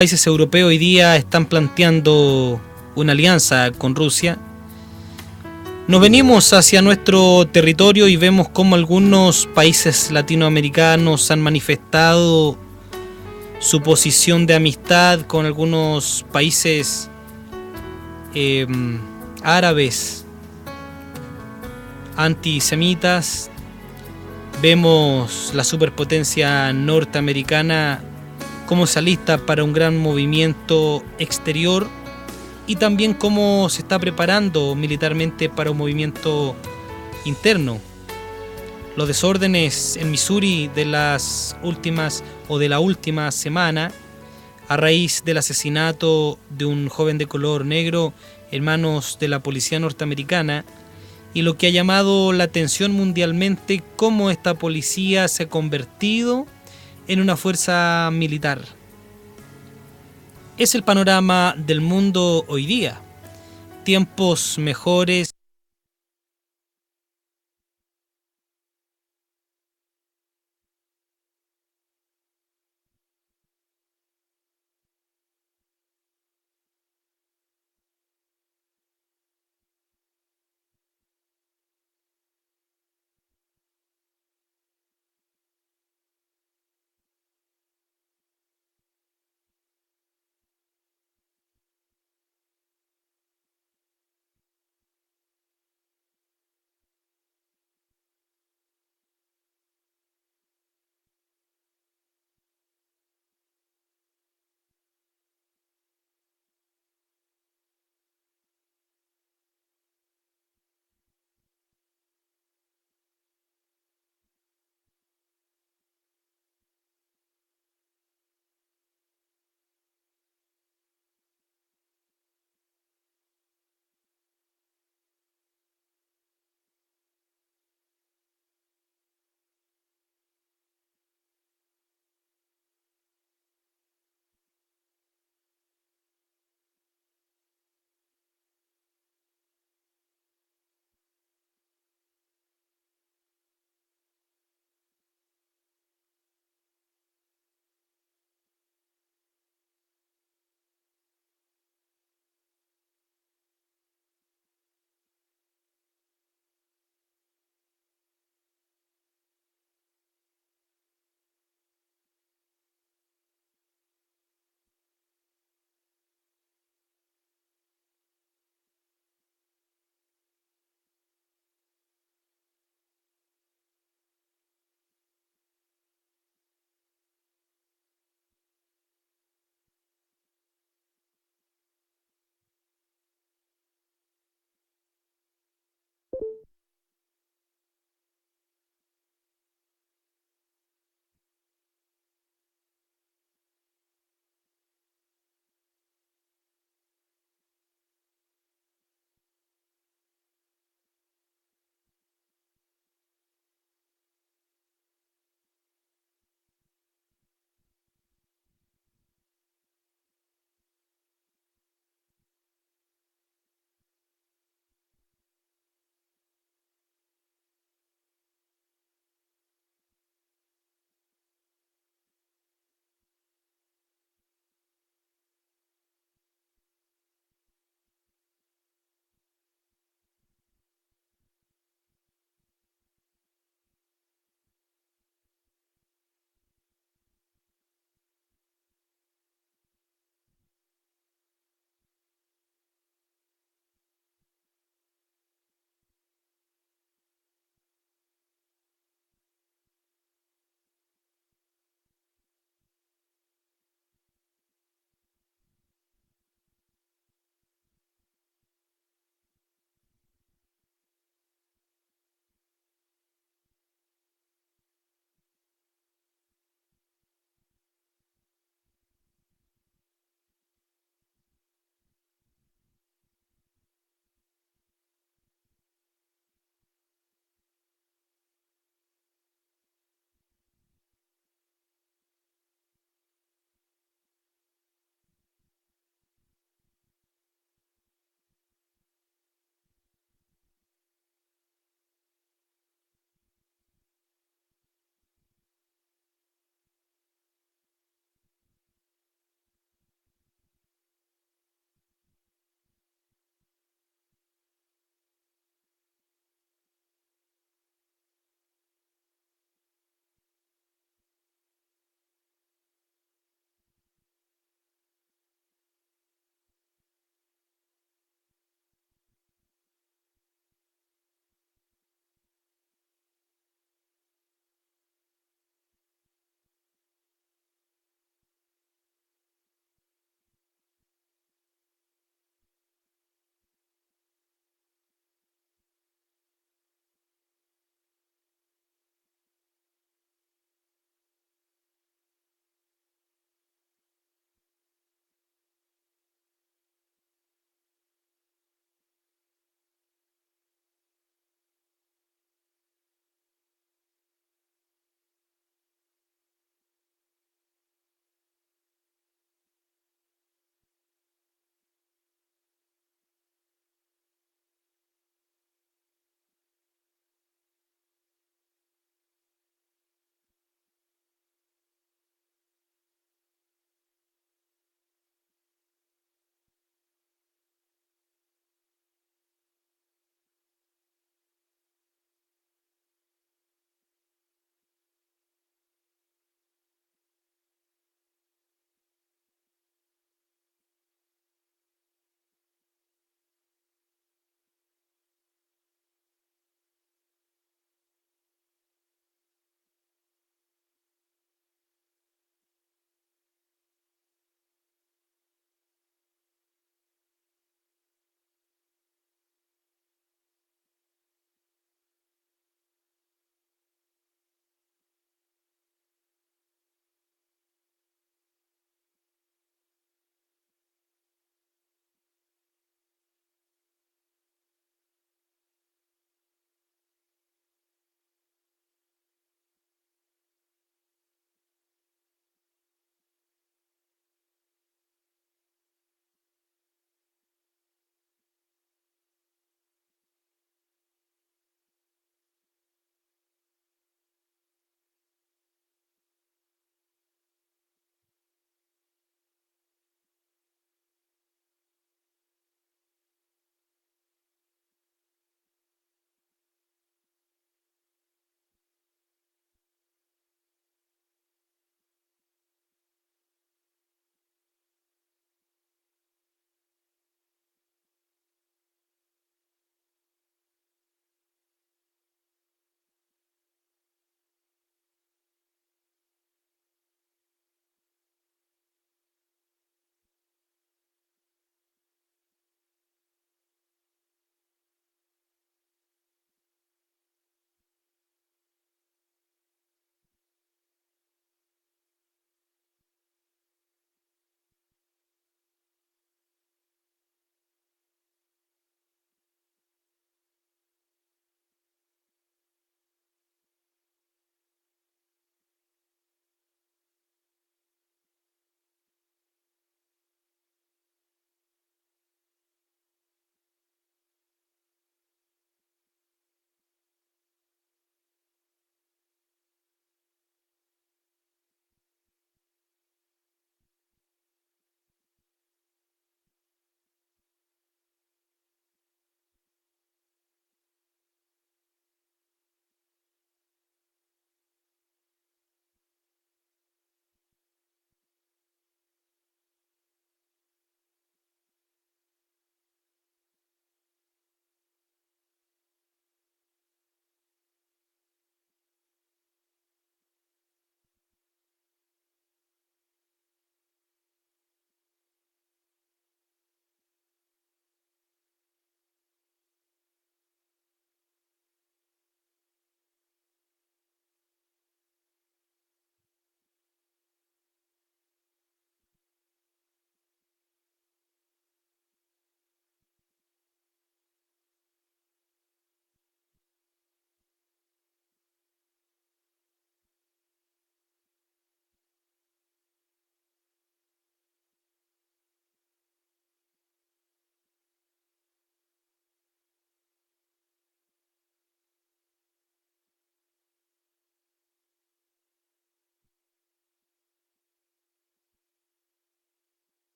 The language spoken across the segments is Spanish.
Países europeos hoy día están planteando una alianza con Rusia. Nos venimos hacia nuestro territorio y vemos cómo algunos países latinoamericanos han manifestado su posición de amistad con algunos países árabes antisemitas. Vemos la superpotencia norteamericana cómo se alista para un gran movimiento exterior y también cómo se está preparando militarmente para un movimiento interno. Los desórdenes en Missouri de las últimas o de la última semana, a raíz del asesinato de un joven de color negro en manos de la policía norteamericana, y lo que ha llamado la atención mundialmente, cómo esta policía se ha convertido en una fuerza militar. Es el panorama del mundo hoy día. Tiempos mejores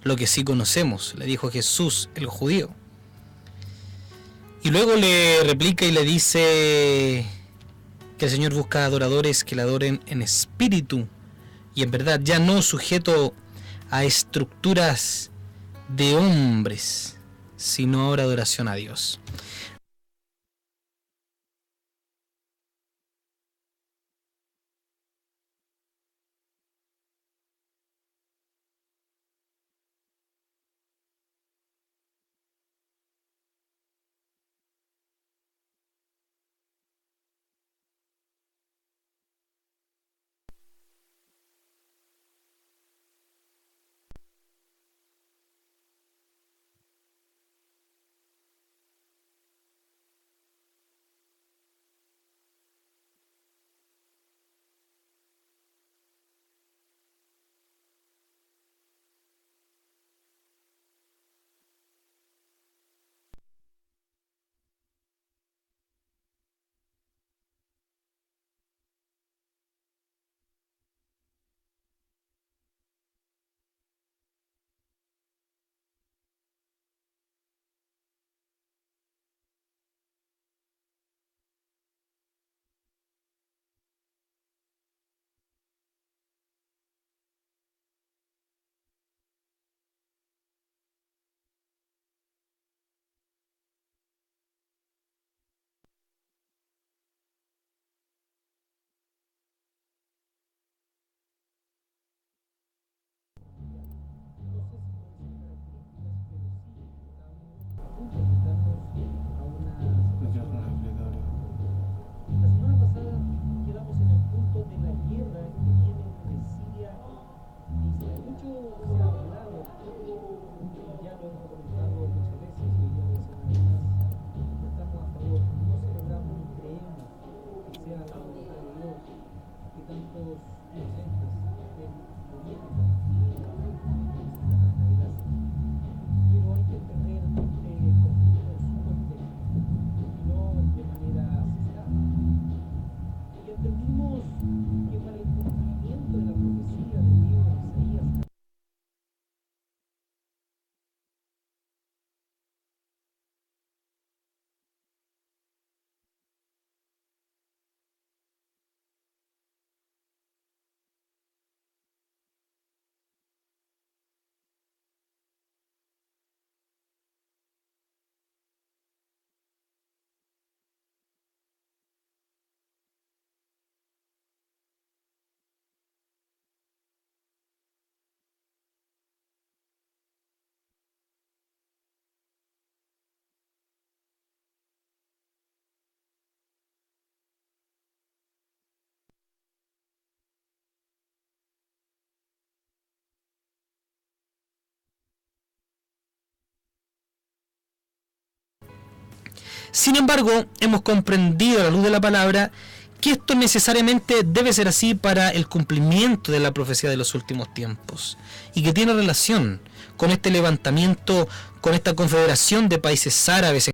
lo que sí conocemos, le dijo Jesús, el judío. Y luego le replica y le dice que el Señor busca adoradores que le adoren en espíritu y en verdad, ya no sujeto a estructuras de hombres, sino ahora adoración a Dios. Sin embargo, hemos comprendido a la luz de la palabra que esto necesariamente debe ser así para el cumplimiento de la profecía de los últimos tiempos y que tiene relación con este levantamiento, con esta confederación de países árabes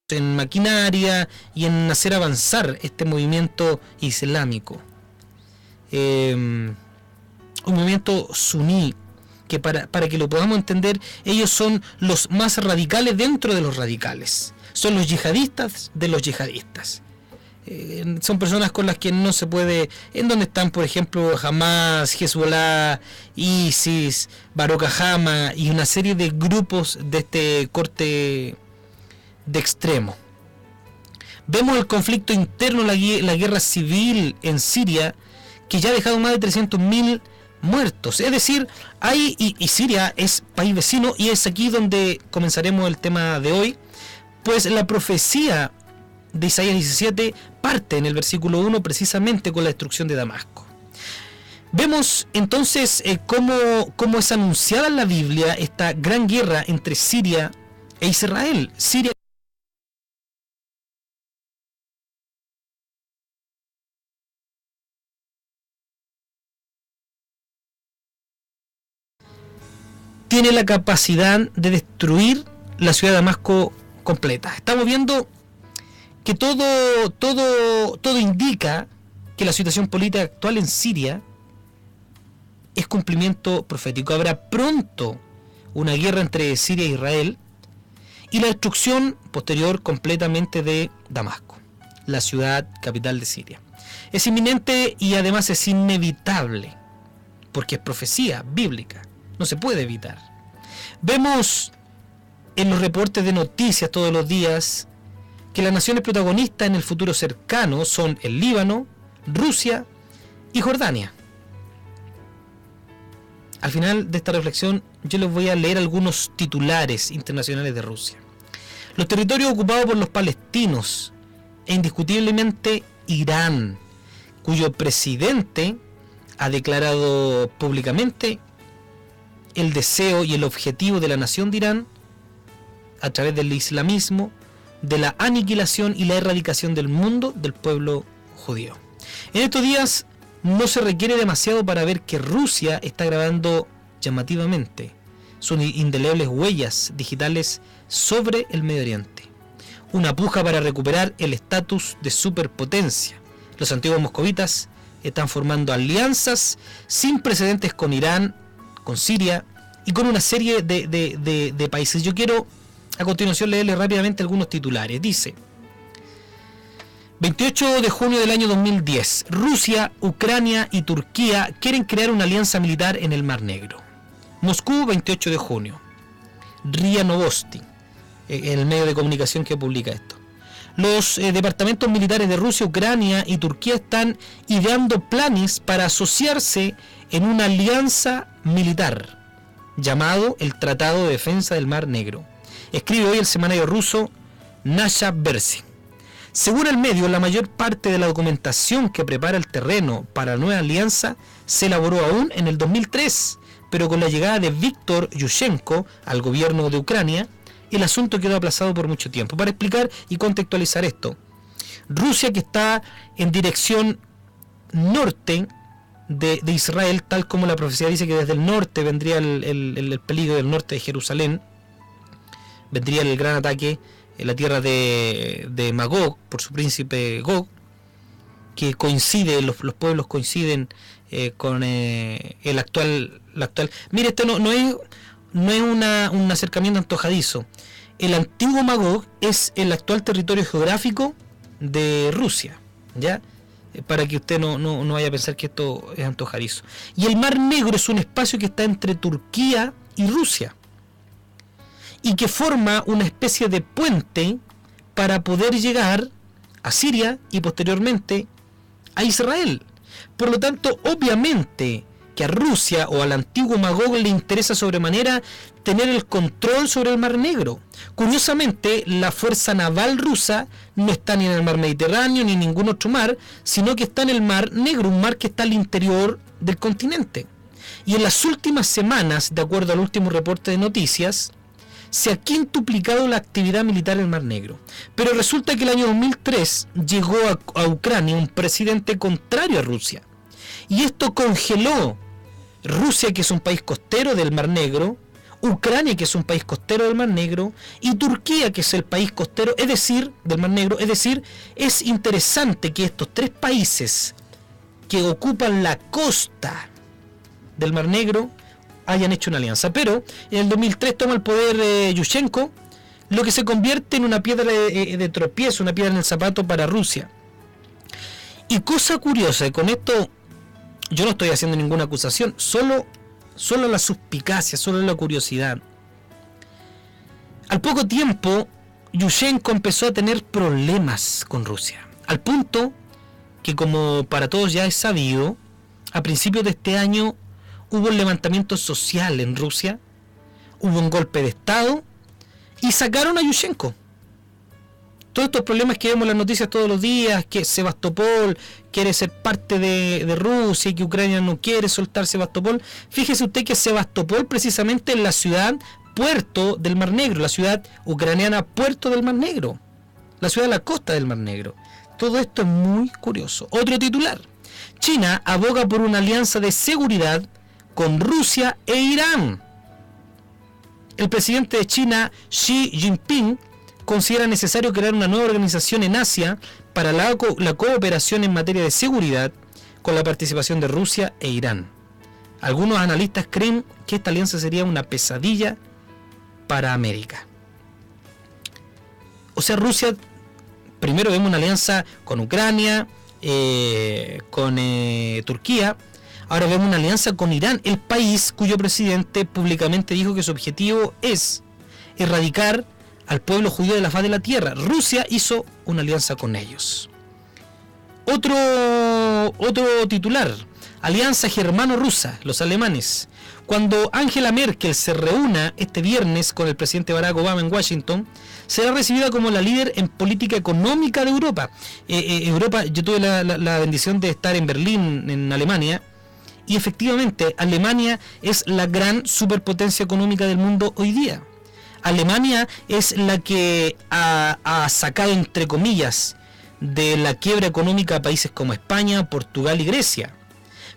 en maquinaria y en hacer avanzar este movimiento islámico. Un movimiento suní, que para que lo podamos entender, ellos son los más radicales dentro de los radicales. Son los yihadistas de los yihadistas. Son personas con las que no se puede, en donde están por ejemplo Hamas, Hezbollah, ISIS, Boko Haram y una serie de grupos de este corte de extremo. Vemos el conflicto interno, la guerra civil en Siria, que ya ha dejado más de 300.000 muertos. Es decir, y Siria es país vecino, y es aquí donde comenzaremos el tema de hoy, pues la profecía de Isaías 17 parte en el versículo 1 precisamente con la destrucción de Damasco. Vemos entonces cómo es anunciada en la Biblia esta gran guerra entre Siria e Israel. Siria tiene la capacidad de destruir la ciudad de Damasco completa. Estamos viendo que todo indica que la situación política actual en Siria es cumplimiento profético. Habrá pronto una guerra entre Siria e Israel y la destrucción posterior completamente de Damasco, la ciudad capital de Siria. Es inminente y además es inevitable, porque es profecía bíblica, no se puede evitar. Vemos en los reportes de noticias todos los días que las naciones protagonistas en el futuro cercano son el Líbano, Rusia y Jordania. Al final de esta reflexión yo les voy a leer algunos titulares internacionales de Rusia. Los territorios ocupados por los palestinos e indiscutiblemente Irán, cuyo presidente ha declarado públicamente el deseo y el objetivo de la nación de Irán a través del islamismo, de la aniquilación y la erradicación del mundo del pueblo judío. En estos días no se requiere demasiado para ver que Rusia está grabando llamativamente sus indelebles huellas digitales sobre el Medio Oriente. Una puja para recuperar el estatus de superpotencia. Los antiguos moscovitas están formando alianzas sin precedentes con Irán, con Siria y con una serie de países. Yo quiero a continuación leerle rápidamente algunos titulares. Dice: 28 de junio del año 2010, Rusia, Ucrania y Turquía quieren crear una alianza militar en el Mar Negro. Moscú, 28 de junio. RIA Novosti, el medio de comunicación que publica esto. Los departamentos militares de Rusia, Ucrania y Turquía están ideando planes para asociarse en una alianza militar llamado el Tratado de Defensa del Mar Negro. Escribe hoy el semanario ruso Nasha Versi. Según el medio, la mayor parte de la documentación que prepara el terreno para la nueva alianza se elaboró aún en el 2003, pero con la llegada de Víktor Yushchenko al gobierno de Ucrania, el asunto quedó aplazado por mucho tiempo. Para explicar y contextualizar esto, Rusia, que está en dirección norte de Israel, tal como la profecía dice que desde el norte vendría el peligro del norte de Jerusalén, vendría el gran ataque en la tierra de Magog, por su príncipe Gog, que coincide, los pueblos coinciden con la actual. Mire, esto no es un acercamiento antojadizo. El antiguo Magog es el actual territorio geográfico de Rusia, ¿ya? Para que usted no vaya a pensar que esto es antojadizo. Y el Mar Negro es un espacio que está entre Turquía y Rusia, y que forma una especie de puente para poder llegar a Siria y posteriormente a Israel. Por lo tanto, obviamente que a Rusia o al antiguo Magog le interesa sobremanera tener el control sobre el Mar Negro. Curiosamente, la fuerza naval rusa no está ni en el Mar Mediterráneo ni en ningún otro mar, sino que está en el Mar Negro, un mar que está al interior del continente. Y en las últimas semanas, de acuerdo al último reporte de noticias, se ha quintuplicado la actividad militar en el Mar Negro. Pero resulta que el año 2003 llegó a Ucrania un presidente contrario a Rusia. Y esto congeló Rusia, que es un país costero del Mar Negro, Ucrania, que es un país costero del Mar Negro, y Turquía, que es el país costero, es decir, del Mar Negro. Es decir, es interesante que estos tres países que ocupan la costa del Mar Negro hayan hecho una alianza. Pero en el 2003 toma el poder Yushchenko, lo que se convierte en una piedra de tropiezo, una piedra en el zapato para Rusia. Y cosa curiosa, y con esto yo no estoy haciendo ninguna acusación, solo la suspicacia, solo la curiosidad. Al poco tiempo Yushchenko empezó a tener problemas con Rusia, al punto que, como para todos ya es sabido, a principios de este año hubo un levantamiento social en Rusia, hubo un golpe de Estado y sacaron a Yushchenko. Todos estos problemas que vemos en las noticias todos los días, que Sebastopol quiere ser parte de Rusia y que Ucrania no quiere soltar Sebastopol. Fíjese usted que Sebastopol precisamente es la ciudad puerto del Mar Negro, la ciudad ucraniana puerto del Mar Negro, la ciudad de la costa del Mar Negro. Todo esto es muy curioso. Otro titular: China aboga por una alianza de seguridad con Rusia e Irán. El presidente de China, Xi Jinping, considera necesario crear una nueva organización en Asia para la cooperación en materia de seguridad con la participación de Rusia e Irán. Algunos analistas creen que esta alianza sería una pesadilla para América. O sea, Rusia, primero vemos una alianza con Ucrania, con Turquía, ahora vemos una alianza con Irán, el país cuyo presidente públicamente dijo que su objetivo es erradicar al pueblo judío de la faz de la tierra. Rusia hizo una alianza con ellos. Otro titular: alianza germano-rusa, los alemanes. Cuando Angela Merkel se reúna este viernes con el presidente Barack Obama en Washington, será recibida como la líder en política económica de Europa. Europa, yo tuve la bendición de estar en Berlín, en Alemania, y efectivamente Alemania es la gran superpotencia económica del mundo hoy día. Alemania es la que ha sacado, entre comillas, de la quiebra económica a países como España, Portugal y Grecia.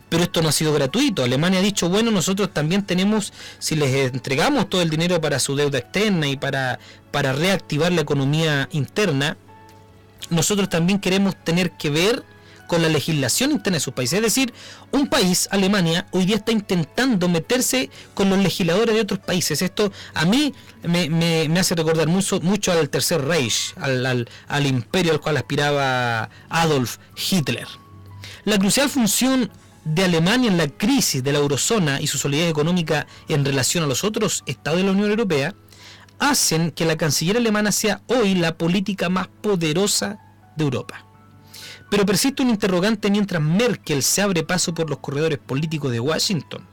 Pero esto no ha sido gratuito. Alemania ha dicho, bueno, nosotros también tenemos, si les entregamos todo el dinero para su deuda externa y para reactivar la economía interna, nosotros también queremos tener que ver con la legislación interna de sus países. Es decir, un país, Alemania, hoy día está intentando meterse con los legisladores de otros países. Esto a mí me hace recordar mucho al Tercer Reich, al imperio al cual aspiraba Adolf Hitler. La crucial función de Alemania en la crisis de la eurozona y su solidez económica en relación a los otros estados de la Unión Europea hacen que la canciller alemana sea hoy la política más poderosa de Europa. Pero persiste un interrogante mientras Merkel se abre paso por los corredores políticos de Washington.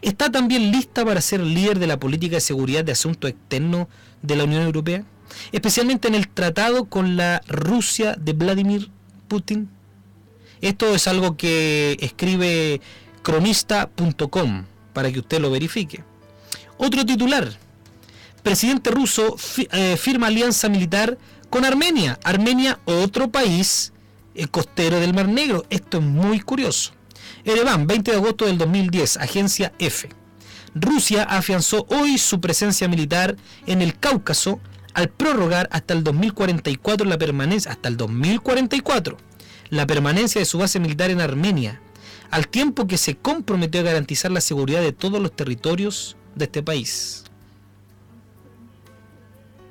¿Está también lista para ser líder de la política de seguridad de asuntos externos de la Unión Europea? Especialmente en el tratado con la Rusia de Vladimir Putin. Esto es algo que escribe cronista.com para que usted lo verifique. Otro titular: presidente ruso firma alianza militar con Armenia. Armenia, otro país costero del Mar Negro. Esto es muy curioso. Ereván, 20 de agosto del 2010, agencia F. Rusia afianzó hoy su presencia militar en el Cáucaso al prorrogar hasta el 2044 la permanencia de su base militar en Armenia, al tiempo que se comprometió a garantizar la seguridad de todos los territorios de este país.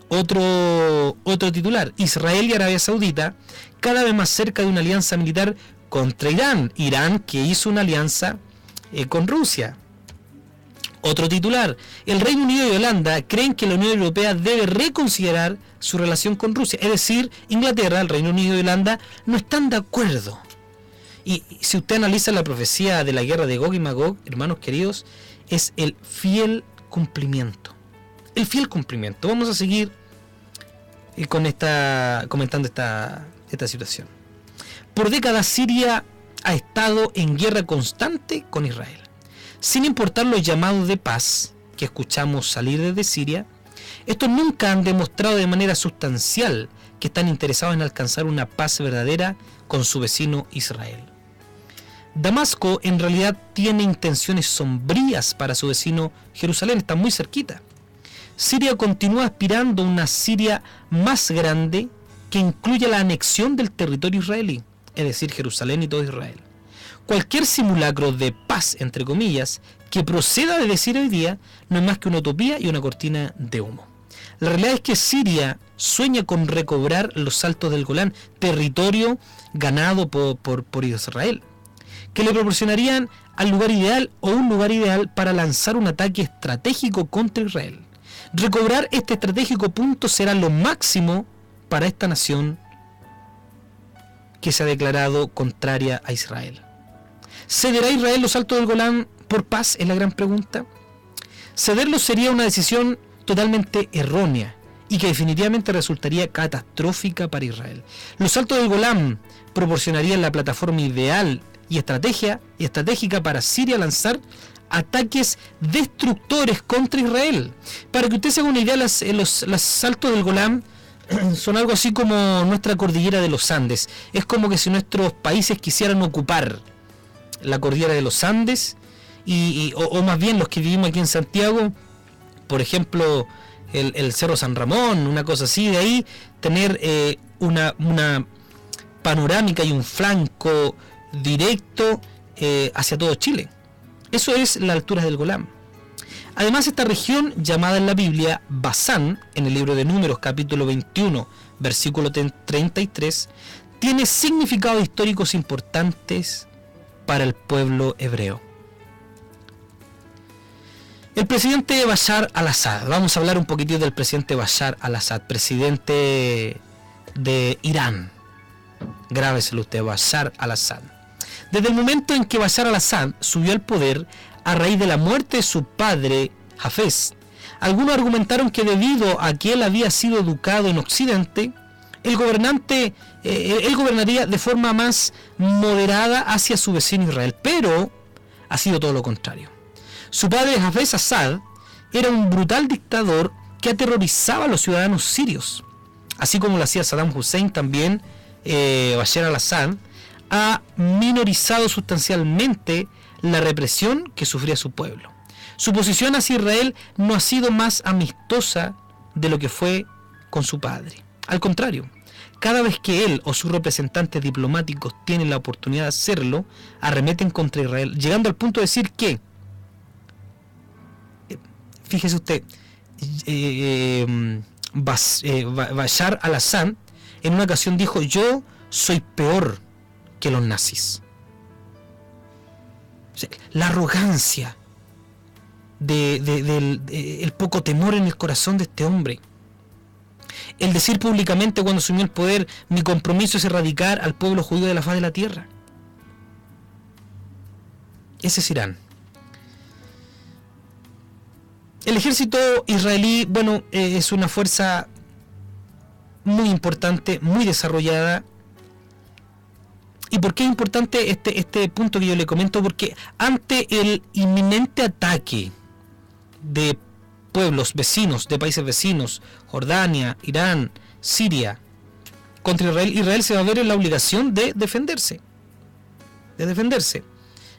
Otro titular: Israel y Arabia Saudita cada vez más cerca de una alianza militar contra Irán. Irán, que hizo una alianza con Rusia. Otro titular: el Reino Unido y Holanda creen que la Unión Europea debe reconsiderar su relación con Rusia. Es decir, Inglaterra, el Reino Unido y Holanda no están de acuerdo. Y si usted analiza la profecía de la guerra de Gog y Magog, hermanos queridos, es el fiel cumplimiento. El fiel cumplimiento. Vamos a seguir comentando esta situación. Por décadas Siria ha estado en guerra constante con Israel. Sin importar los llamados de paz que escuchamos salir desde Siria, estos nunca han demostrado de manera sustancial que están interesados en alcanzar una paz verdadera con su vecino Israel. Damasco en realidad tiene intenciones sombrías para su vecino Jerusalén, está muy cerquita. Siria continúa aspirando a una Siria más grande que incluya la anexión del territorio israelí, es decir, Jerusalén y todo Israel. Cualquier simulacro de paz, entre comillas, que proceda de decir hoy día, no es más que una utopía y una cortina de humo. La realidad es que Siria sueña con recobrar los Altos del Golán, territorio ganado por Israel, que le proporcionarían al lugar ideal o un lugar ideal para lanzar un ataque estratégico contra Israel. Recobrar este estratégico punto será lo máximo para esta nación que se ha declarado contraria a Israel. ¿Cederá Israel los altos del Golán por paz? Es la gran pregunta. Cederlos sería una decisión totalmente errónea y que definitivamente resultaría catastrófica para Israel. Los altos del Golán proporcionarían la plataforma ideal y estratégica para Siria lanzar ataques destructores contra Israel. Para que usted se haga una idea, los altos del Golán son algo así como nuestra cordillera de los Andes. Es como que si nuestros países quisieran ocupar la cordillera de los Andes, o más bien los que vivimos aquí en Santiago, por ejemplo, el Cerro San Ramón, una cosa así, de ahí tener una panorámica y un flanco directo hacia todo Chile. Eso es la altura del Golán. Además, esta región, llamada en la Biblia Basán, en el libro de Números, capítulo 21, versículo 33, tiene significados históricos importantes para el pueblo hebreo. El presidente Bashar al-Assad, vamos a hablar un poquitito del presidente Bashar al-Assad, presidente de Irán. Grábeselo usted, Bashar al-Assad. Desde el momento en que Bashar al-Assad subió al poder, a raíz de la muerte de su padre, Hafez, algunos argumentaron que debido a que él había sido educado en Occidente, él gobernaría de forma más moderada hacia su vecino Israel, pero ha sido todo lo contrario. Su padre, Hafez Assad, era un brutal dictador que aterrorizaba a los ciudadanos sirios, así como lo hacía Saddam Hussein también. Bashar al-Assad ha minorizado sustancialmente la represión que sufría su pueblo. Su posición hacia Israel no ha sido más amistosa de lo que fue con su padre. Al contrario, cada vez que él o sus representantes diplomáticos tienen la oportunidad de hacerlo, arremeten contra Israel, llegando al punto de decir que, fíjese usted, Bashar al-Assad en una ocasión dijo: yo soy peor que los nazis. O sea, la arrogancia, el poco temor en el corazón de este hombre. El decir públicamente cuando asumió el poder: mi compromiso es erradicar al pueblo judío de la faz de la tierra. Ese es Irán. El ejército israelí, bueno, es una fuerza muy importante, muy desarrollada. ¿Y por qué es importante este punto que yo le comento? Porque ante el inminente ataque de pueblos vecinos, de países vecinos, Jordania, Irán, Siria, contra Israel, Israel se va a ver en la obligación de defenderse.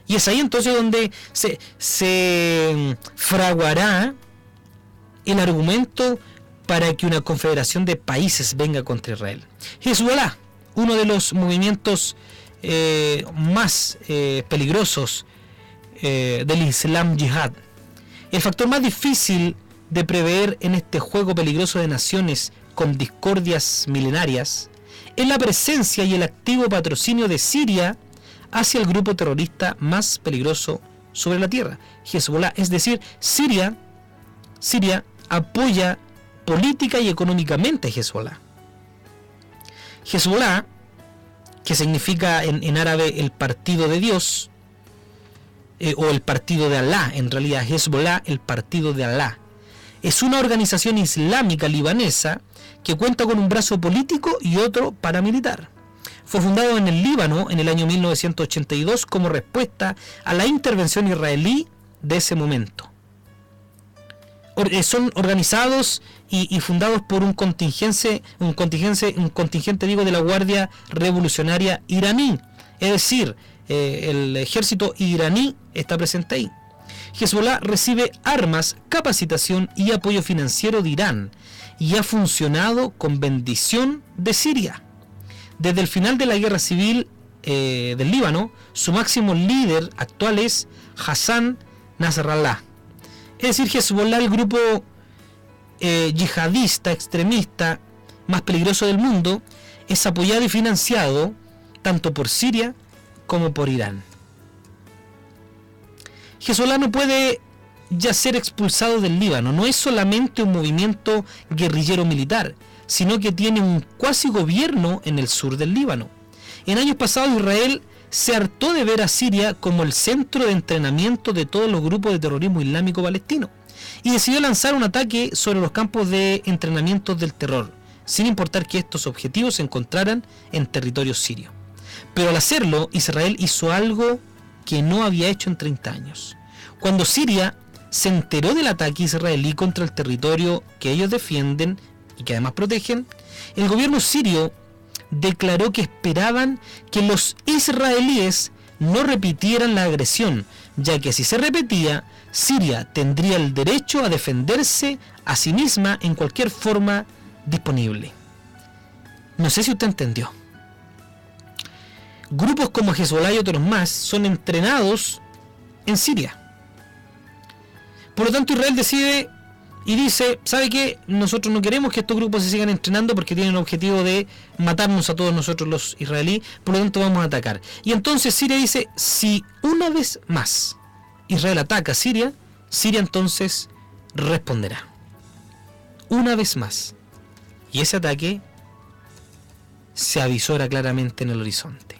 Y es ahí entonces donde se fraguará el argumento para que una confederación de países venga contra Israel. Hezbollah, uno de los movimientos más peligrosos del Islam Jihad. El factor más difícil de prever en este juego peligroso de naciones con discordias milenarias es la presencia y el activo patrocinio de Siria hacia el grupo terrorista más peligroso sobre la tierra, Hezbollah. Es decir, Siria apoya política y económicamente a Hezbollah. Hezbollah, que significa en árabe el partido de Dios, o el partido de Alá, en realidad Hezbollah, el partido de Alá, es una organización islámica libanesa que cuenta con un brazo político y otro paramilitar. Fue fundado en el Líbano en el año 1982 como respuesta a la intervención israelí de ese momento. Son organizados y fundados por un contingente de la Guardia Revolucionaria iraní, es decir, el ejército iraní está presente ahí. Hezbollah recibe armas, capacitación y apoyo financiero de Irán y ha funcionado con bendición de Siria. Desde el final de la guerra civil del Líbano, su máximo líder actual es Hassan Nasrallah. Es decir, Hezbollah, el grupo yihadista extremista más peligroso del mundo, es apoyado y financiado tanto por Siria como por Irán. Hezbollah no puede ya ser expulsado del Líbano. No es solamente un movimiento guerrillero militar, sino que tiene un cuasi gobierno en el sur del Líbano. En años pasados Israel se hartó de ver a Siria como el centro de entrenamiento de todos los grupos de terrorismo islámico palestino y decidió lanzar un ataque sobre los campos de entrenamiento del terror, sin importar que estos objetivos se encontraran en territorio sirio. Pero al hacerlo, Israel hizo algo que no había hecho en 30 años. Cuando Siria se enteró del ataque israelí contra el territorio que ellos defienden y que además protegen, el gobierno sirio declaró que esperaban que los israelíes no repitieran la agresión, ya que si se repetía, Siria tendría el derecho a defenderse a sí misma en cualquier forma disponible. No sé si usted entendió. Grupos como Hezbollah y otros más son entrenados en Siria. Por lo tanto, Israel decide y dice, ¿sabe qué? Nosotros no queremos que estos grupos se sigan entrenando porque tienen el objetivo de matarnos a todos nosotros los israelíes, por lo tanto vamos a atacar. Y entonces Siria dice, si una vez más Israel ataca a Siria, Siria entonces responderá. Una vez más. Y ese ataque se avisora claramente en el horizonte.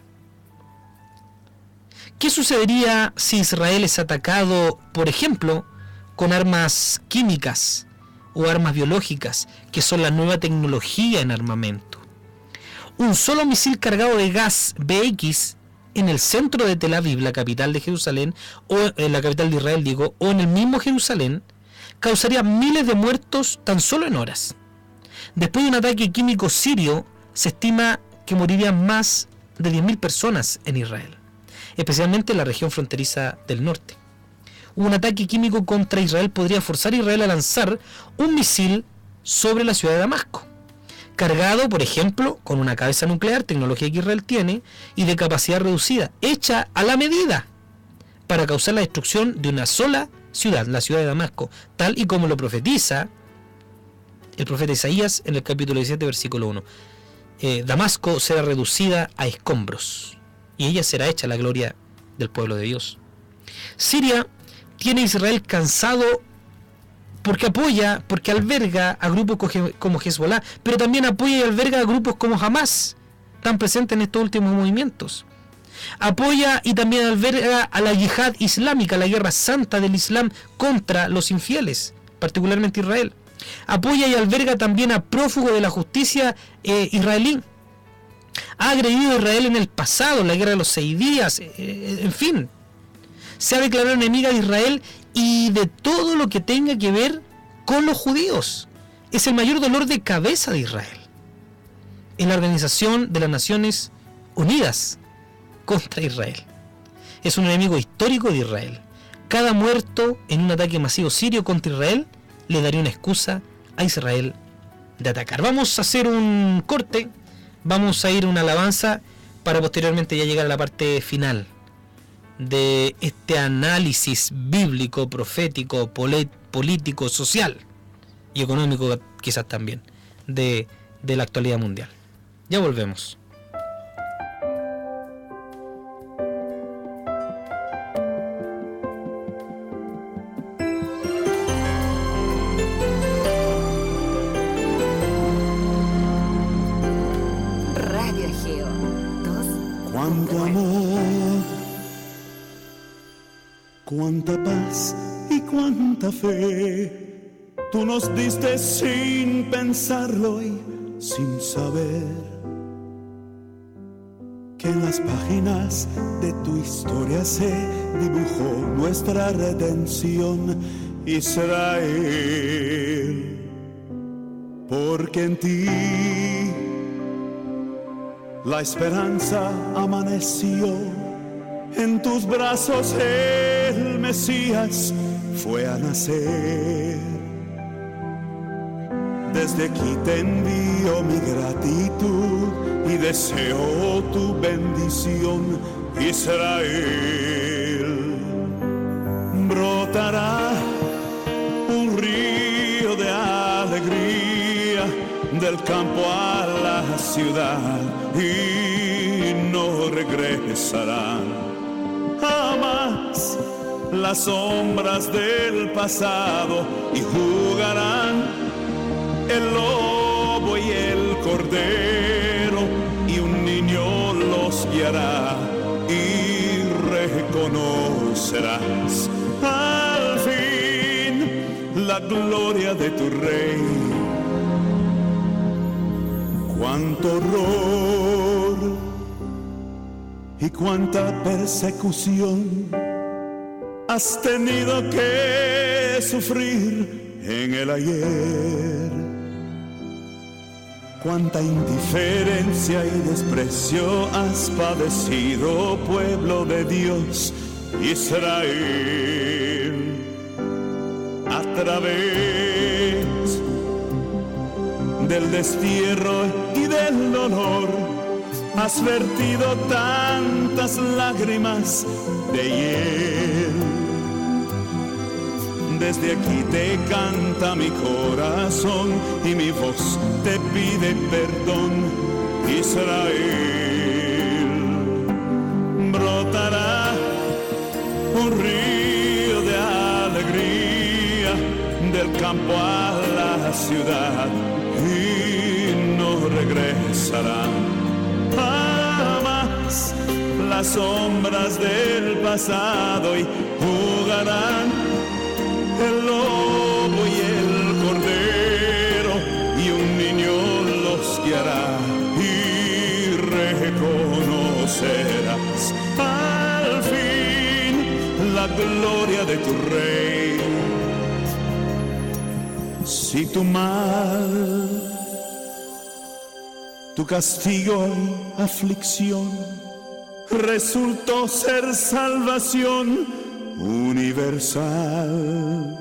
¿Qué sucedería si Israel es atacado, por ejemplo, con armas químicas o armas biológicas, que son la nueva tecnología en armamento? Un solo misil cargado de gas BX en el centro de Tel Aviv, la capital de Jerusalén, o en la capital de Israel, digo, o en el mismo Jerusalén, causaría miles de muertos tan solo en horas. Después de un ataque químico sirio, se estima que morirían más de 10.000 personas en Israel, especialmente en la región fronteriza del norte. Un ataque químico contra Israel podría forzar a Israel a lanzar un misil sobre la ciudad de Damasco, cargado, por ejemplo, con una cabeza nuclear, tecnología que Israel tiene, y de capacidad reducida, hecha a la medida, para causar la destrucción de una sola ciudad, la ciudad de Damasco, tal y como lo profetiza el profeta Isaías en el capítulo 17, versículo 1. Damasco será reducida a escombros, y ella será hecha la gloria del pueblo de Dios. Siria tiene a Israel cansado porque alberga a grupos como Hezbollah, pero también apoya y alberga a grupos como Hamas, tan presentes en estos últimos movimientos. Apoya y también alberga a la yihad islámica, la guerra santa del Islam contra los infieles, particularmente Israel. Apoya y alberga también a prófugos de la justicia israelí. Ha agredido a Israel en el pasado, la guerra de los 6 días, en fin. Se ha declarado enemiga de Israel y de todo lo que tenga que ver con los judíos. Es el mayor dolor de cabeza de Israel en la Organización de las Naciones Unidas contra Israel. Es un enemigo histórico de Israel. Cada muerto en un ataque masivo sirio contra Israel le daría una excusa a Israel de atacar. Vamos a hacer un corte, vamos a ir a una alabanza para posteriormente ya llegar a la parte final de este análisis bíblico, profético, político, social y económico quizás también de la actualidad mundial. Ya volvemos. Radio Geo 2. Cuánto amor, cuánta paz y cuánta fe tú nos diste sin pensarlo y sin saber que en las páginas de tu historia se dibujó nuestra redención, Israel, porque en ti la esperanza amaneció. En tus brazos el Mesías fue a nacer. Desde aquí te envío mi gratitud y deseo tu bendición, Israel. Brotará un río de alegría del campo a la ciudad y no regresarán jamás las sombras del pasado y jugarán el lobo y el cordero, y un niño los guiará y reconocerás al fin la gloria de tu rey. Cuánto horror y cuánta persecución has tenido que sufrir en el ayer. Cuánta indiferencia y desprecio has padecido, pueblo de Dios, Israel. A través del destierro y del dolor has vertido tantas lágrimas de hiel. Desde aquí te canta mi corazón y mi voz te pide perdón, Israel. Brotará un río de alegría del campo a la ciudad y no regresará jamás las sombras del pasado, y jugarán el lobo y el cordero, y un niño los guiará y reconocerás al fin la gloria de tu rey. Si tu mal, tu castigo y aflicción resultó ser salvación universal,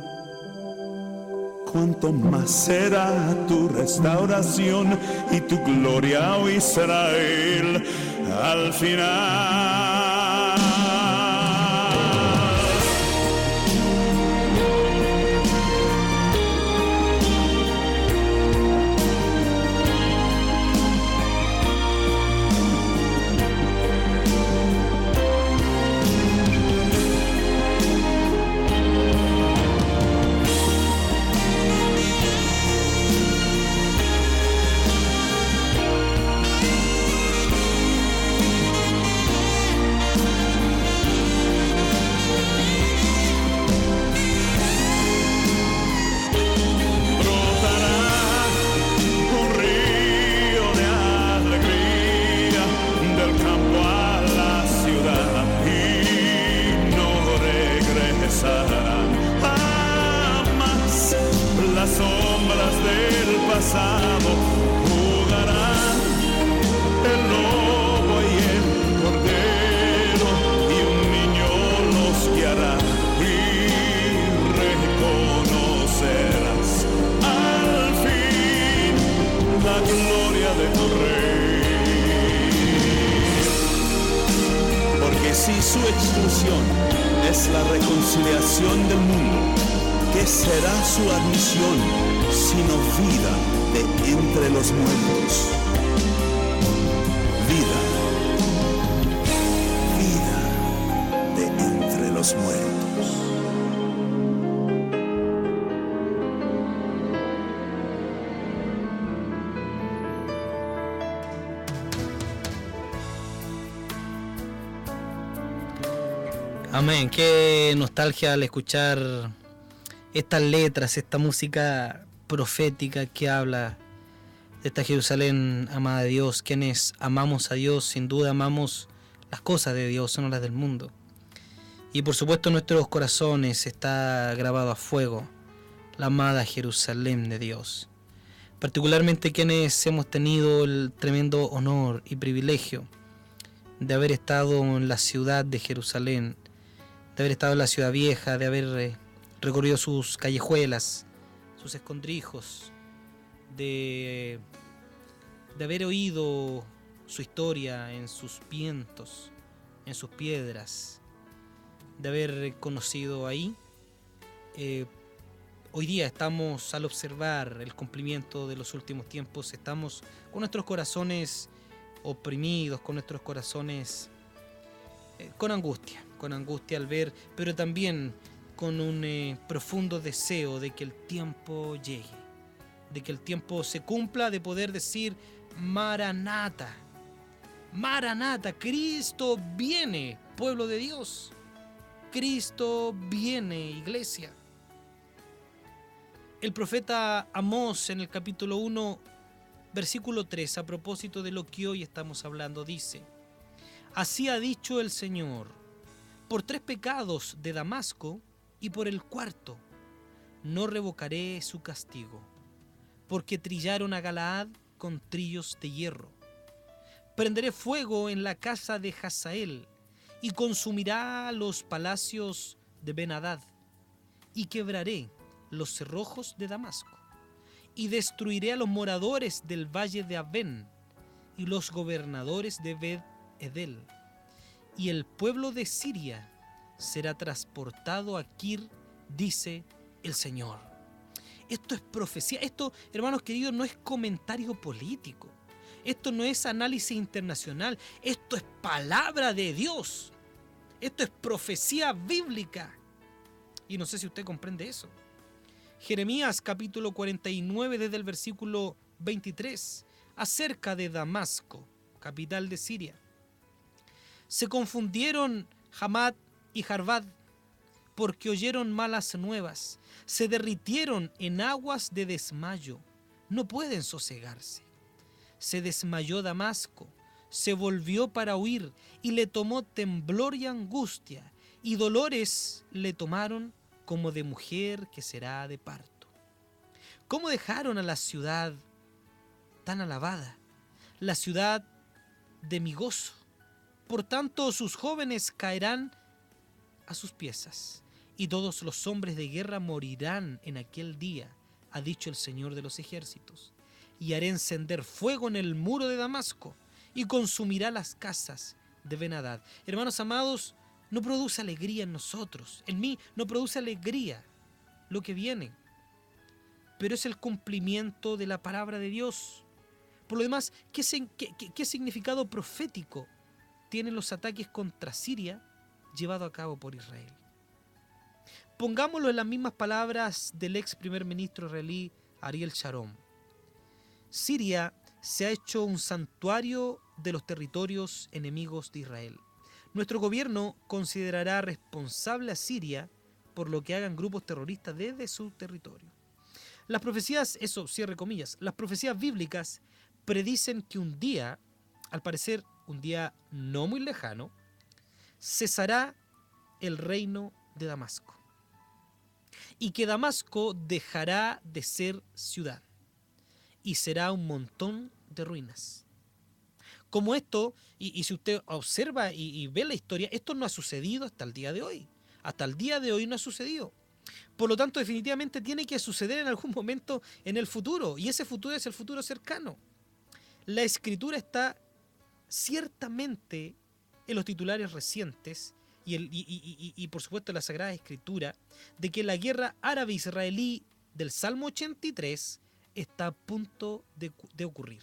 cuánto más será tu restauración y tu gloria, oh Israel, al final. Jamás las sombras del pasado jugarán el lobo y el cordero, y un niño los guiará y reconocerás al fin la gloria de tu rey. Porque si su exclusión es la reconciliación del mundo, ¿qué será su admisión sino vida de entre los muertos? Vida, vida de entre los muertos. Amén, qué nostalgia al escuchar estas letras, esta música profética que habla de esta Jerusalén amada de Dios. Quienes amamos a Dios, sin duda amamos las cosas de Dios, no las del mundo. Y por supuesto en nuestros corazones está grabado a fuego la amada Jerusalén de Dios. Particularmente quienes hemos tenido el tremendo honor y privilegio de haber estado en la ciudad de Jerusalén, de haber estado en la ciudad vieja, de haber recorrido sus callejuelas, sus escondrijos, de haber oído su historia en sus vientos, en sus piedras, de haber conocido ahí. Hoy día estamos, al observar el cumplimiento de los últimos tiempos, estamos con nuestros corazones oprimidos, con nuestros corazones con angustia al ver, pero también con un profundo deseo de que el tiempo llegue, de que el tiempo se cumpla, de poder decir: Maranata, Maranata, Cristo viene, pueblo de Dios, Cristo viene, iglesia. El profeta Amós, en el capítulo 1, versículo 3, a propósito de lo que hoy estamos hablando, dice: así ha dicho el Señor, por 3 pecados de Damasco y por el 4, no revocaré su castigo, porque trillaron a Galaad con trillos de hierro. Prenderé fuego en la casa de Hazael y consumirá los palacios de Ben-Hadad, y quebraré los cerrojos de Damasco, y destruiré a los moradores del valle de Aven y los gobernadores de Bet-Edel, y el pueblo de Siria será transportado a Kir, dice el Señor. Esto es profecía. Esto, hermanos queridos, no es comentario político. Esto no es análisis internacional. Esto es palabra de Dios. Esto es profecía bíblica. Y no sé si usted comprende eso. Jeremías capítulo 49, desde el versículo 23, acerca de Damasco, capital de Siria. Se confundieron Hamad y Jarbad, porque oyeron malas nuevas. Se derritieron en aguas de desmayo, no pueden sosegarse. Se desmayó Damasco, se volvió para huir, y le tomó temblor y angustia, y dolores le tomaron como de mujer que será de parto. ¿Cómo dejaron a la ciudad tan alabada, la ciudad de mi gozo? Por tanto, sus jóvenes caerán a sus piezas, y todos los hombres de guerra morirán en aquel día, ha dicho el Señor de los ejércitos. Y haré encender fuego en el muro de Damasco, y consumirá las casas de Ben-Hadad. Hermanos amados, no produce alegría en nosotros, en mí no produce alegría lo que viene, pero es el cumplimiento de la palabra de Dios. Por lo demás, ¿qué significado profético tienen los ataques contra Siria llevados a cabo por Israel? Pongámoslo en las mismas palabras del ex primer ministro israelí Ariel Sharon. Siria se ha hecho un santuario de los territorios enemigos de Israel. Nuestro gobierno considerará responsable a Siria por lo que hagan grupos terroristas desde su territorio. Las profecías, eso cierre comillas, las profecías bíblicas predicen que un día, al parecer un día no muy lejano, cesará el reino de Damasco, y que Damasco dejará de ser ciudad y será un montón de ruinas. Como esto, y si usted observa y ve la historia, esto no ha sucedido hasta el día de hoy. Hasta el día de hoy no ha sucedido. Por lo tanto, definitivamente tiene que suceder en algún momento en el futuro, y ese futuro es el futuro cercano. La Escritura está ciertamente en los titulares recientes y por supuesto en la Sagrada Escritura, de que la guerra árabe-israelí del Salmo 83 está a punto de ocurrir.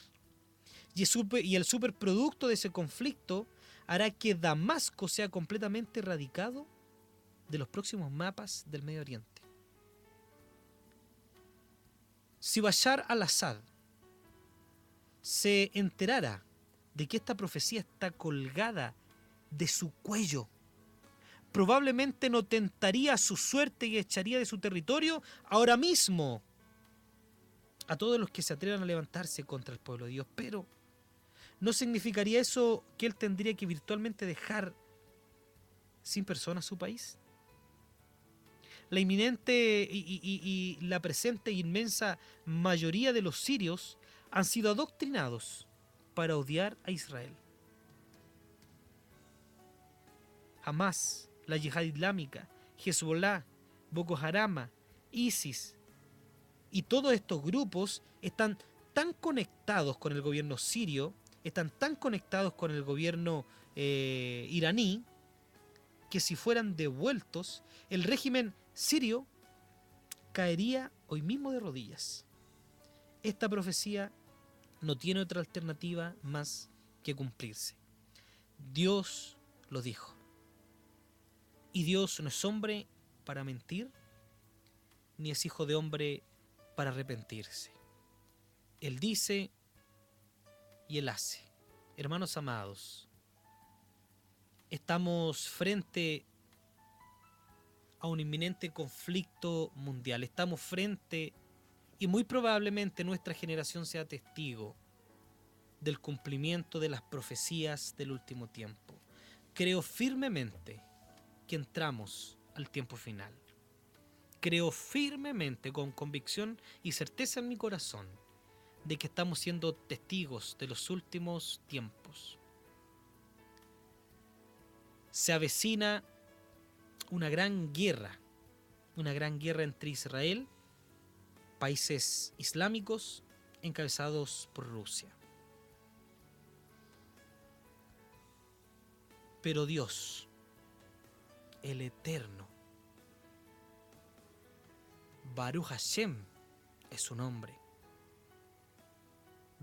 Y el superproducto de ese conflicto hará que Damasco sea completamente erradicado de los próximos mapas del Medio Oriente. Si Bashar al-Assad se enterara de que esta profecía está colgada de su cuello, probablemente no tentaría su suerte y echaría de su territorio ahora mismo a todos los que se atrevan a levantarse contra el pueblo de Dios. Pero ¿no significaría eso que él tendría que virtualmente dejar sin personas su país? La inminente y la presente inmensa mayoría de los sirios han sido adoctrinados para odiar a Israel. Hamas, la Yihad Islámica, Hezbollah, Boko Haram, ISIS y todos estos grupos están tan conectados con el gobierno sirio, están tan conectados con el gobierno iraní, que si fueran devueltos, el régimen sirio caería hoy mismo de rodillas. Esta profecía no tiene otra alternativa más que cumplirse. Dios lo dijo. Y Dios no es hombre para mentir, ni es hijo de hombre para arrepentirse. Él dice y Él hace. Hermanos amados, estamos frente a un inminente conflicto mundial. Estamos frente, y muy probablemente nuestra generación sea testigo del cumplimiento de las profecías del último tiempo. Creo firmemente que entramos al tiempo final. Creo firmemente, con convicción y certeza en mi corazón, de que estamos siendo testigos de los últimos tiempos. Se avecina una gran guerra entre Israel, países islámicos encabezados por Rusia. Pero Dios, el Eterno, Baruch Hashem es su nombre.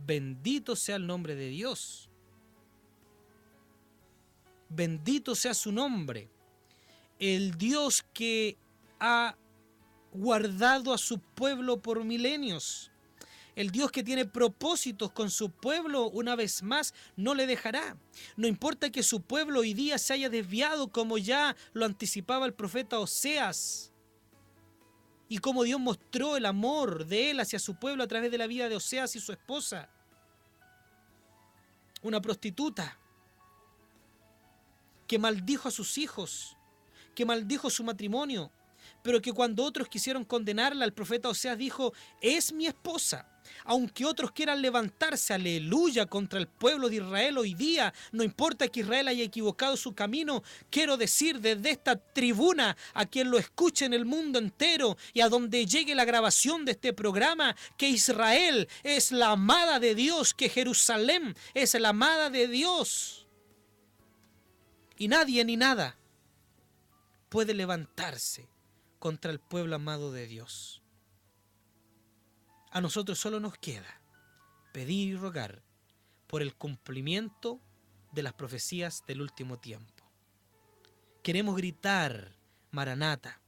Bendito sea el nombre de Dios. Bendito sea su nombre. El Dios que ha guardado a su pueblo por milenios. El Dios que tiene propósitos con su pueblo, una vez más, no le dejará. No importa que su pueblo hoy día se haya desviado, como ya lo anticipaba el profeta Oseas, y como Dios mostró el amor de él hacia su pueblo a través de la vida de Oseas y su esposa, una prostituta que maldijo a sus hijos, que maldijo su matrimonio, pero que cuando otros quisieron condenarla, el profeta Oseas dijo: es mi esposa. Aunque otros quieran levantarse, aleluya, contra el pueblo de Israel hoy día, no importa que Israel haya equivocado su camino, quiero decir desde esta tribuna a quien lo escuche en el mundo entero y a donde llegue la grabación de este programa, que Israel es la amada de Dios, que Jerusalén es la amada de Dios. Y nadie ni nada puede levantarse contra el pueblo amado de Dios. A nosotros solo nos queda pedir y rogar por el cumplimiento de las profecías del último tiempo. Queremos gritar, Maranata.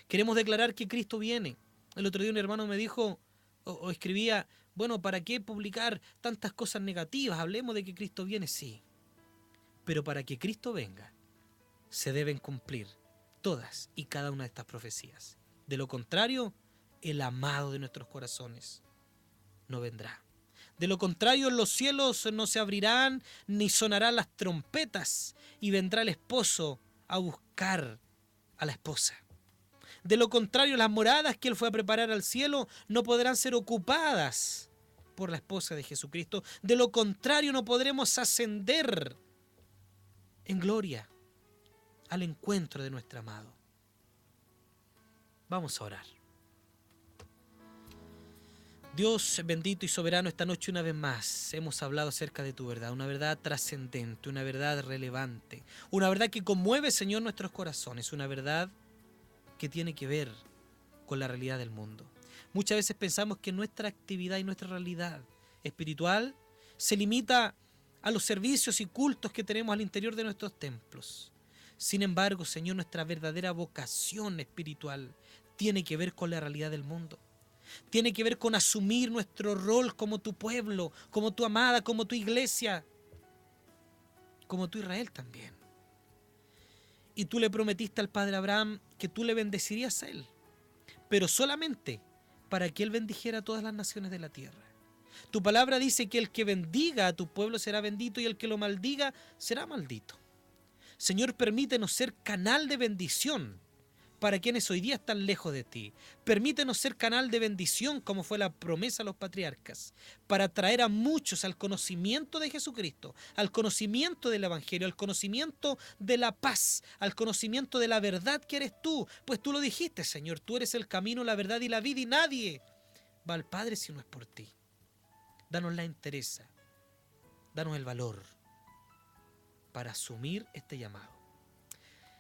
Queremos declarar que Cristo viene. El otro día un hermano me dijo o escribía: bueno, ¿para qué publicar tantas cosas negativas? Hablemos de que Cristo viene, sí. Pero para que Cristo venga, se deben cumplir todas y cada una de estas profecías. De lo contrario, el amado de nuestros corazones no vendrá. De lo contrario, los cielos no se abrirán, ni sonarán las trompetas, y vendrá el esposo a buscar a la esposa. De lo contrario, las moradas que él fue a preparar al cielo no podrán ser ocupadas por la esposa de Jesucristo. De lo contrario, no podremos ascender en gloria al encuentro de nuestro amado. Vamos a orar. Dios bendito y soberano, esta noche una vez más hemos hablado acerca de tu verdad, una verdad trascendente, una verdad relevante, una verdad que conmueve, Señor, nuestros corazones, una verdad que tiene que ver con la realidad del mundo. Muchas veces pensamos que nuestra actividad y nuestra realidad espiritual se limita a los servicios y cultos que tenemos al interior de nuestros templos. Sin embargo, Señor, nuestra verdadera vocación espiritual tiene que ver con la realidad del mundo. Tiene que ver con asumir nuestro rol como tu pueblo, como tu amada, como tu iglesia, como tu Israel también. Y tú le prometiste al padre Abraham que tú le bendecirías a él, pero solamente para que él bendijera a todas las naciones de la tierra. Tu palabra dice que el que bendiga a tu pueblo será bendito y el que lo maldiga será maldito. Señor, permítenos ser canal de bendición para quienes hoy día están lejos de ti. Permítenos ser canal de bendición, como fue la promesa a los patriarcas, para traer a muchos al conocimiento de Jesucristo, al conocimiento del Evangelio, al conocimiento de la paz, al conocimiento de la verdad que eres tú. Pues tú lo dijiste, Señor, tú eres el camino, la verdad y la vida, y nadie va al Padre si no es por ti. Danos la entereza, danos el valor para asumir este llamado.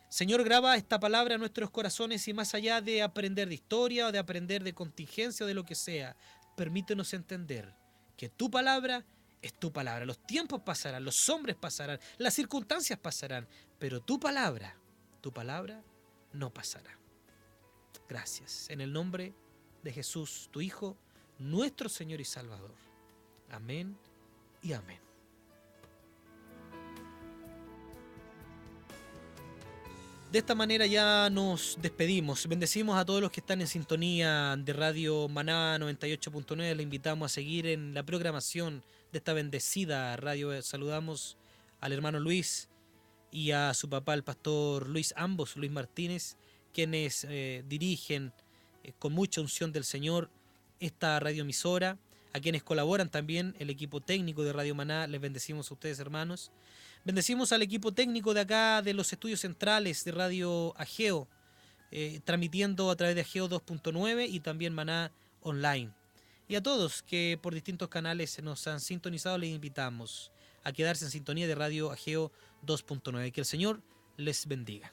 Señor, graba esta palabra en nuestros corazones y más allá de aprender de historia o de aprender de contingencia o de lo que sea, permítenos entender que tu palabra es tu palabra. Los tiempos pasarán, los hombres pasarán, las circunstancias pasarán, pero tu palabra tu palabra no pasará. Gracias. En el nombre de Jesús, tu Hijo, nuestro Señor y Salvador. Amén y amén. De esta manera ya nos despedimos. Bendecimos a todos los que están en sintonía de Radio Maná 98.9. Le invitamos a seguir en la programación de esta bendecida radio. Saludamos al hermano Luis y a su papá, el pastor Luis, ambos, Luis Martínez, quienes dirigen con mucha unción del Señor esta radioemisora, a quienes colaboran también el equipo técnico de Radio Maná. Les bendecimos a ustedes, hermanos. Bendecimos al equipo técnico de acá, de los estudios centrales de Radio Ageo, transmitiendo a través de Ageo 2.9 y también Maná Online. Y a todos que por distintos canales nos han sintonizado, les invitamos a quedarse en sintonía de Radio Ageo 2.9. Que el Señor les bendiga.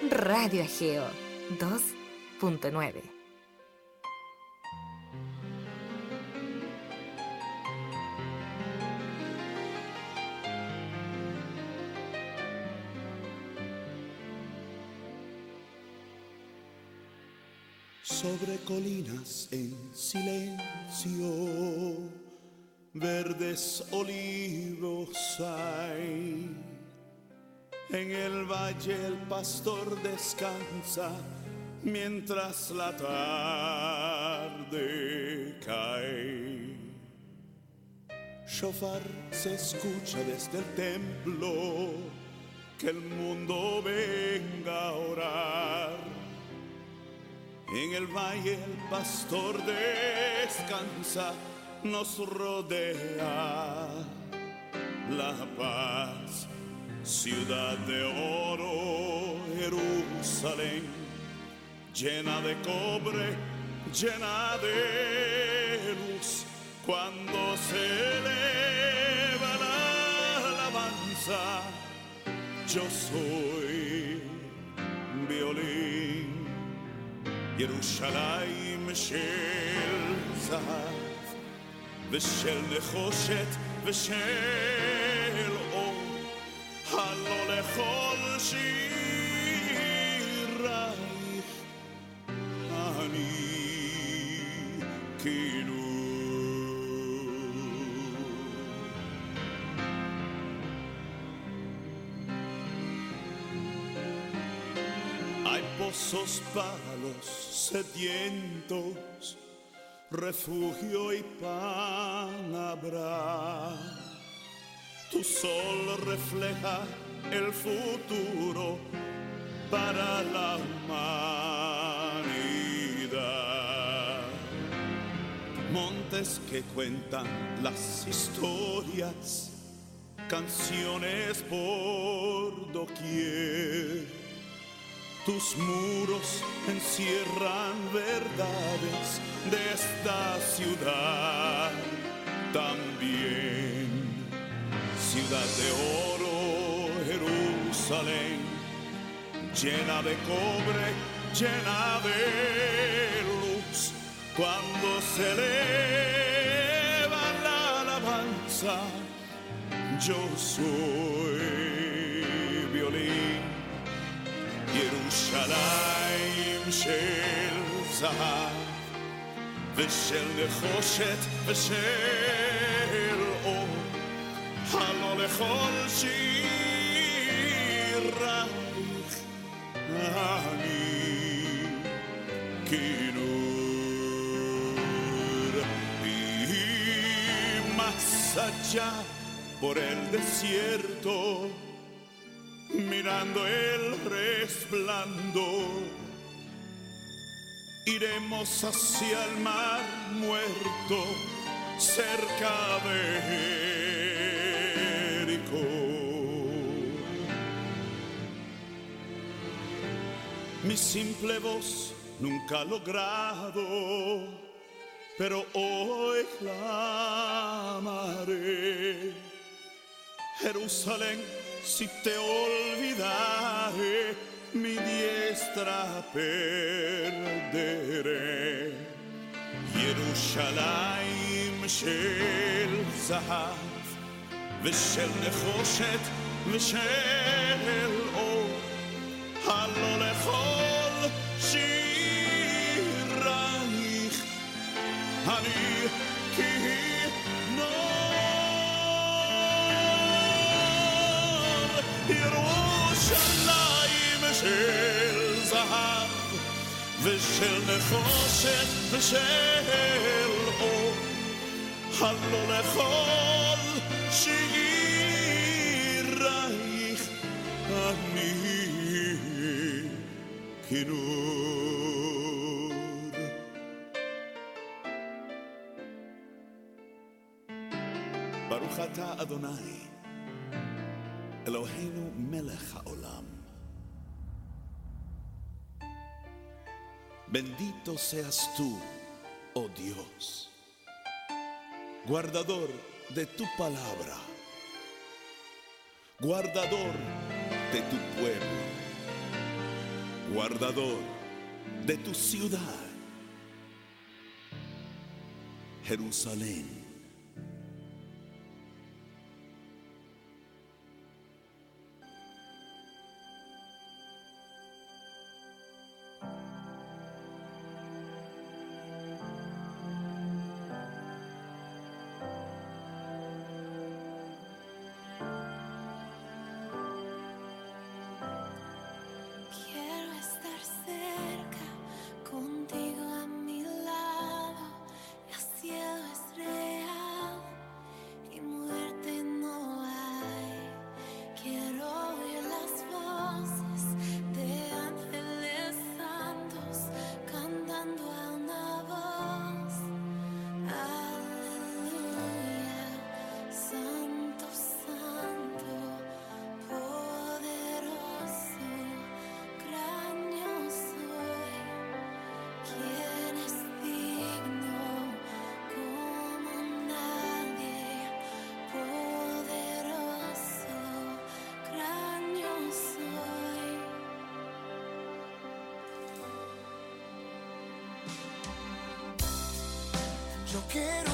Radio Ageo 2.9. Sobre colinas en silencio, verdes olivos hay. En el valle el pastor descansa mientras la tarde cae. Shofar se escucha desde el templo, que el mundo venga a orar. En el valle el pastor descansa, nos rodea la paz. Ciudad de oro, Jerusalén, llena de cobre, llena de luz. Cuando se eleva la alabanza, yo soy violín. Yerushalayim shel zahav, v'shel nechoshet, v'shel or. הלא לכל שירייך אני כאילו. Hay pozos para los sedientos, refugio y pan habrá. Tu sol refleja el futuro para la humanidad. Montes que cuentan las historias, canciones por doquier. Tus muros encierran verdades de esta ciudad también. Ciudad de oro, Jerusalén, llena de cobre, llena de luz. Cuando se elevan rosa, yo soy violín. ירושלים של זהב ושל נחושת ושל אור, הלא לכל שירייך אני כינור. Y más allá por el desierto, mirando el resplandor, iremos hacia el mar muerto, cerca de Jericó. Mi simple voz nunca ha logrado, pero hoy clamaré. Jerusalén, si te olvidare, mi diestra perderé. ירושלים של זהב ושל נחושת ושל אור, הלא לכל שירייך אני כינור. ירושלים של זהב ושל נחושת ושל אור, הלא לכל שירייך אני כינור. ברוך אתה אדוני אלוהינו מלך העולם. Bendito seas tú, oh Dios, guardador de tu palabra, guardador de tu pueblo, guardador de tu ciudad, Jerusalén. Yo quiero